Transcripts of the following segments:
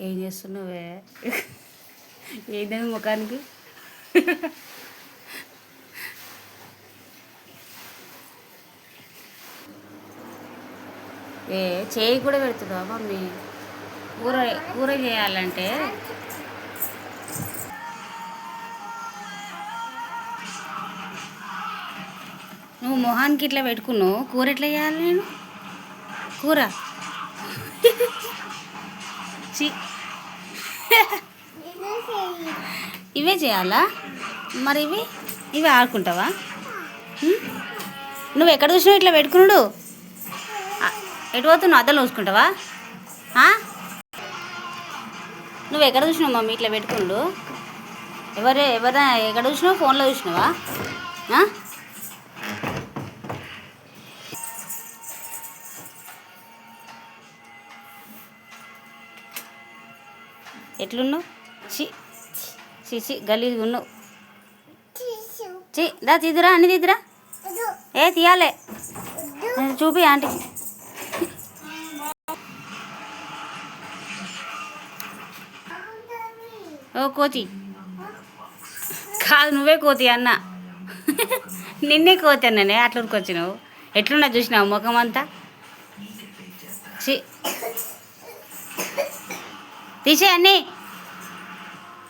ఏం చేస్తున్నావే? ఏంటది ముఖానికి? ఏ చేయి కూడా పెడుతుందా మమ్మీ? కూర కూర చేయాలంటే నువ్వు మొహానికి ఇట్లా పెట్టుకున్నావు, కూర ఎట్లా చేయాలి నేను? కూర చి ఇవే చేయాలా? మరి ఇవి ఆడుకుంటావా? నువ్వు ఎక్కడ చూసినావు ఇట్లా పెట్టుకున్నాడు? ఎటు పోతున్నావు? అద్దలు చూసుకుంటావా? నువ్వు ఎక్కడ చూసినావు మమ్మీ ఇట్లా పెట్టుకున్నాడు? ఎవరైనా ఎక్కడ చూసినావు? ఫోన్లో చూసినావా? ఎట్లున్నావు? చి గలీజ్గా ఉన్నావు. దా తీదురా, అన్ని తీదురా. ఏ తీయాలే, చూపి ఆంటీకి. ఓ కోతి కాదు, నువ్వే కోతి అన్న. నిన్నే కోతి అన్ననే. అట్లా ఉరికొచ్చినావు. ఎట్లున్నా చూసినావు ముఖం అంతా? తీసే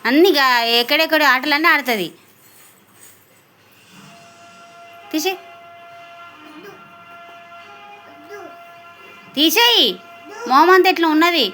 అన్నీగా ఎక్కడెక్కడ ఆటలన్నీ ఆడుతుంది. తీసేయి. మొహం అంతా ఎట్లా ఉన్నది?